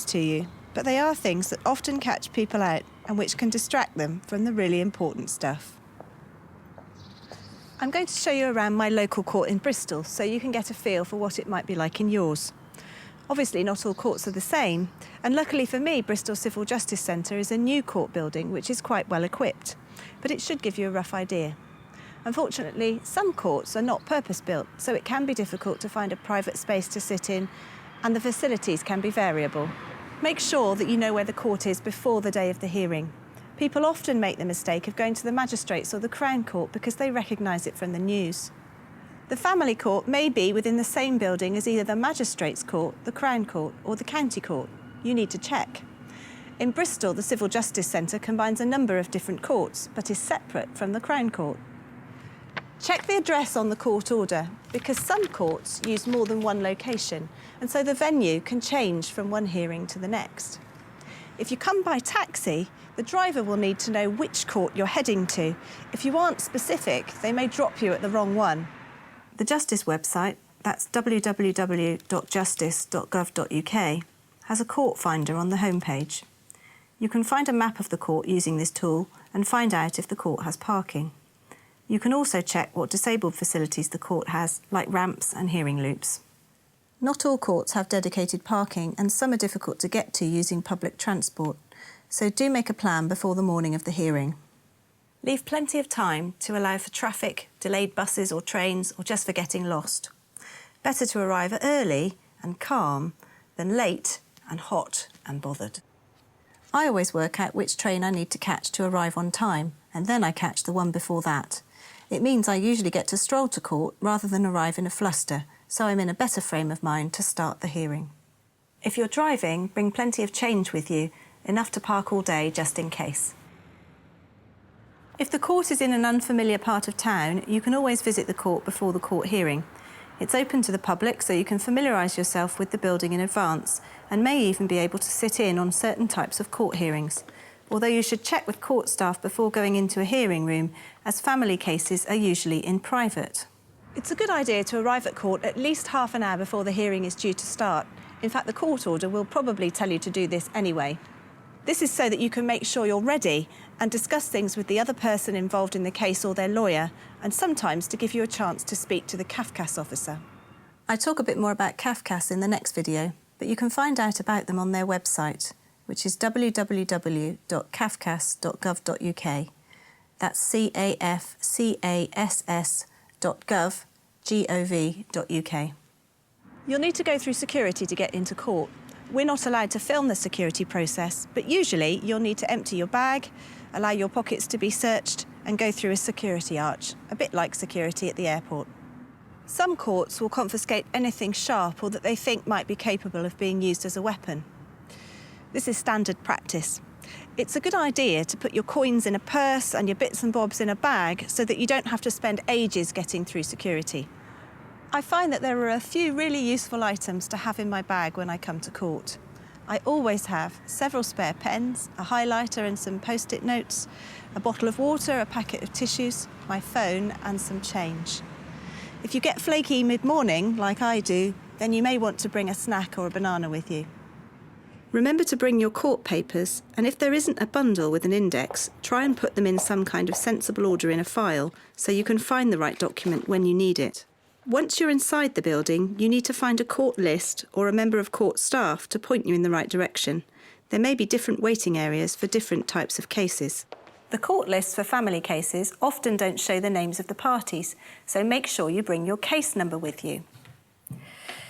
to you, but they are things that often catch people out and which can distract them from the really important stuff. I'm going to show you around my local court in Bristol so you can get a feel for what it might be like in yours. Obviously not all courts are the same, and luckily for me, Bristol Civil Justice Centre is a new court building which is quite well equipped, but it should give you a rough idea. Unfortunately, some courts are not purpose-built, so it can be difficult to find a private space to sit in, and the facilities can be variable. Make sure that you know where the court is before the day of the hearing. People often make the mistake of going to the magistrates or the Crown Court because they recognise it from the news. The family court may be within the same building as either the Magistrates' Court, the Crown Court or the County Court. You need to check. In Bristol, the Civil Justice Centre combines a number of different courts, but is separate from the Crown Court. Check the address on the court order, because some courts use more than one location, and so the venue can change from one hearing to the next. If you come by taxi, the driver will need to know which court you're heading to. If you aren't specific, they may drop you at the wrong one. The Justice website, that's www.justice.gov.uk, has a court finder on the homepage. You can find a map of the court using this tool and find out if the court has parking. You can also check what disabled facilities the court has, like ramps and hearing loops. Not all courts have dedicated parking, and some are difficult to get to using public transport, so do make a plan before the morning of the hearing. Leave plenty of time to allow for traffic, delayed buses or trains, or just for getting lost. Better to arrive early and calm than late and hot and bothered. I always work out which train I need to catch to arrive on time, and then I catch the one before that. It means I usually get to stroll to court rather than arrive in a fluster, so I'm in a better frame of mind to start the hearing. If you're driving, bring plenty of change with you, enough to park all day just in case. If the court is in an unfamiliar part of town, you can always visit the court before the court hearing. It's open to the public, so you can familiarise yourself with the building in advance and may even be able to sit in on certain types of court hearings. Although you should check with court staff before going into a hearing room, as family cases are usually in private. It's a good idea to arrive at court at least half an hour before the hearing is due to start. In fact, the court order will probably tell you to do this anyway. This is so that you can make sure you're ready and discuss things with the other person involved in the case or their lawyer, and sometimes to give you a chance to speak to the CAFCAS officer. I talk a bit more about CAFCAS in the next video, but you can find out about them on their website, which is www.cafcas.gov.uk. That's cafcass.gov.uk. You'll need to go through security to get into court. We're not allowed to film the security process, but usually you'll need to empty your bag, allow your pockets to be searched, and go through a security arch, a bit like security at the airport. Some courts will confiscate anything sharp or that they think might be capable of being used as a weapon. This is standard practice. It's a good idea to put your coins in a purse and your bits and bobs in a bag so that you don't have to spend ages getting through security. I find that there are a few really useful items to have in my bag when I come to court. I always have several spare pens, a highlighter and some post-it notes, a bottle of water, a packet of tissues, my phone and some change. If you get flaky mid-morning, like I do, then you may want to bring a snack or a banana with you. Remember to bring your court papers, and if there isn't a bundle with an index, try and put them in some kind of sensible order in a file so you can find the right document when you need it. Once you're inside the building, you need to find a court list or a member of court staff to point you in the right direction. There may be different waiting areas for different types of cases. The court lists for family cases often don't show the names of the parties, so make sure you bring your case number with you,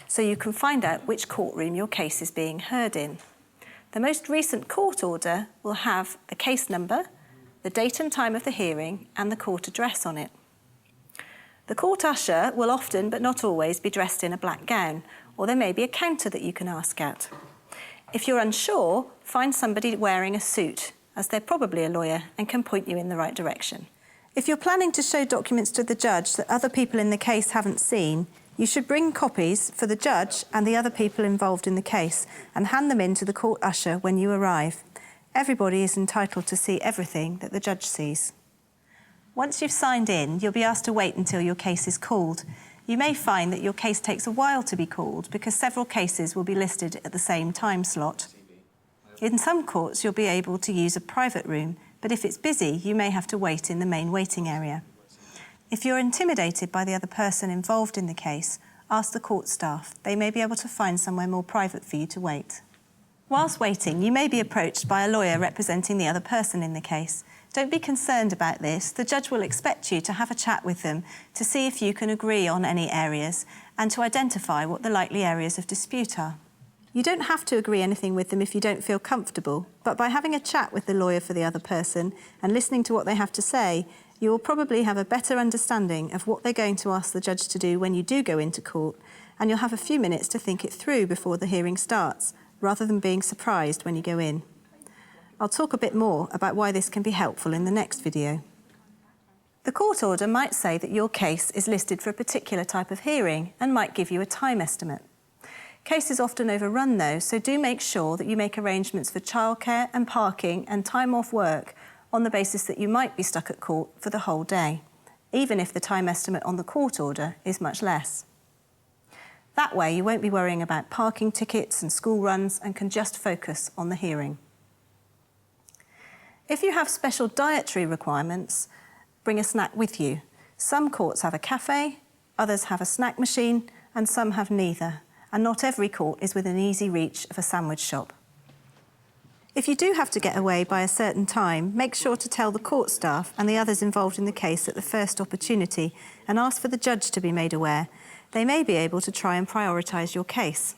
so you can find out which courtroom your case is being heard in. The most recent court order will have the case number, the date and time of the hearing, and the court address on it. The court usher will often, but not always, be dressed in a black gown, or there may be a counter that you can ask at. If you're unsure, find somebody wearing a suit, as they're probably a lawyer and can point you in the right direction. If you're planning to show documents to the judge that other people in the case haven't seen, you should bring copies for the judge and the other people involved in the case and hand them in to the court usher when you arrive. Everybody is entitled to see everything that the judge sees. Once you've signed in, you'll be asked to wait until your case is called. You may find that your case takes a while to be called because several cases will be listed at the same time slot. In some courts, you'll be able to use a private room, but if it's busy, you may have to wait in the main waiting area. If you're intimidated by the other person involved in the case, ask the court staff. They may be able to find somewhere more private for you to wait. Whilst waiting, you may be approached by a lawyer representing the other person in the case. Don't be concerned about this. The judge will expect you to have a chat with them to see if you can agree on any areas and to identify what the likely areas of dispute are. You don't have to agree anything with them if you don't feel comfortable, but by having a chat with the lawyer for the other person and listening to what they have to say, you will probably have a better understanding of what they're going to ask the judge to do when you do go into court, and you'll have a few minutes to think it through before the hearing starts, rather than being surprised when you go in. I'll talk a bit more about why this can be helpful in the next video. The court order might say that your case is listed for a particular type of hearing and might give you a time estimate. Cases often overrun though, so do make sure that you make arrangements for childcare and parking and time off work on the basis that you might be stuck at court for the whole day, even if the time estimate on the court order is much less. That way you won't be worrying about parking tickets and school runs and can just focus on the hearing. If you have special dietary requirements, bring a snack with you. Some courts have a cafe, others have a snack machine, and some have neither. And not every court is within easy reach of a sandwich shop. If you do have to get away by a certain time, make sure to tell the court staff and the others involved in the case at the first opportunity and ask for the judge to be made aware. They may be able to try and prioritise your case.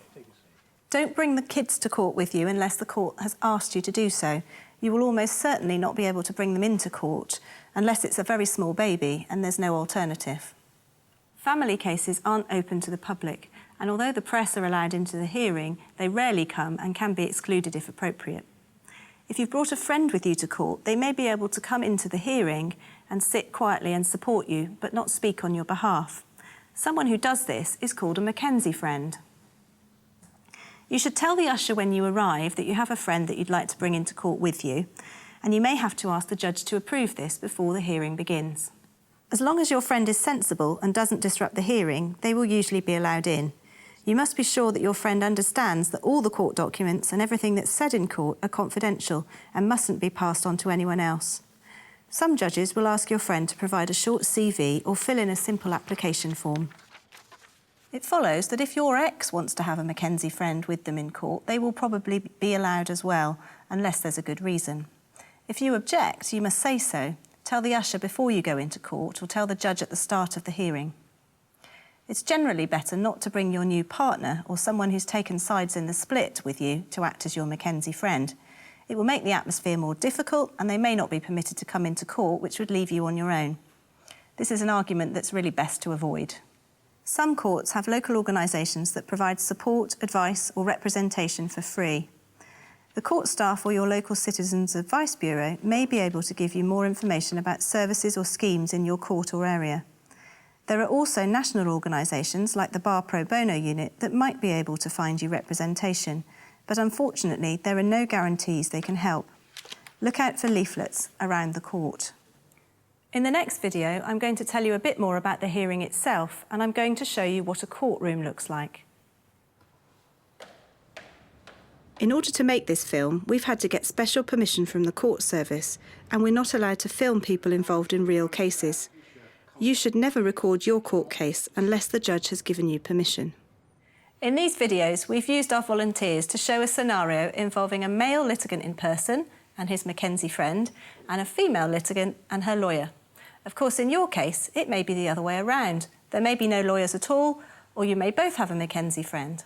Don't bring the kids to court with you unless the court has asked you to do so. You will almost certainly not be able to bring them into court unless it's a very small baby and there's no alternative. Family cases aren't open to the public, and although the press are allowed into the hearing, they rarely come and can be excluded if appropriate. If you've brought a friend with you to court, they may be able to come into the hearing and sit quietly and support you, but not speak on your behalf. Someone who does this is called a Mackenzie friend. You should tell the usher when you arrive that you have a friend that you'd like to bring into court with you, and you may have to ask the judge to approve this before the hearing begins. As long as your friend is sensible and doesn't disrupt the hearing, they will usually be allowed in. You must be sure that your friend understands that all the court documents and everything that's said in court are confidential and mustn't be passed on to anyone else. Some judges will ask your friend to provide a short CV or fill in a simple application form. It follows that if your ex wants to have a Mackenzie friend with them in court, they will probably be allowed as well, unless there's a good reason. If you object, you must say so. Tell the usher before you go into court or tell the judge at the start of the hearing. It's generally better not to bring your new partner or someone who's taken sides in the split with you to act as your Mackenzie friend. It will make the atmosphere more difficult and they may not be permitted to come into court, which would leave you on your own. This is an argument that's really best to avoid. Some courts have local organisations that provide support, advice or representation for free. The court staff or your local Citizens Advice Bureau may be able to give you more information about services or schemes in your court or area. There are also national organisations like the Bar Pro Bono Unit that might be able to find you representation, but unfortunately there are no guarantees they can help. Look out for leaflets around the court. In the next video, I'm going to tell you a bit more about the hearing itself, and I'm going to show you what a courtroom looks like. In order to make this film, we've had to get special permission from the court service, and we're not allowed to film people involved in real cases. You should never record your court case unless the judge has given you permission. In these videos, we've used our volunteers to show a scenario involving a male litigant in person and his Mackenzie friend, and a female litigant and her lawyer. Of course, in your case, it may be the other way around. There may be no lawyers at all, or you may both have a Mackenzie friend.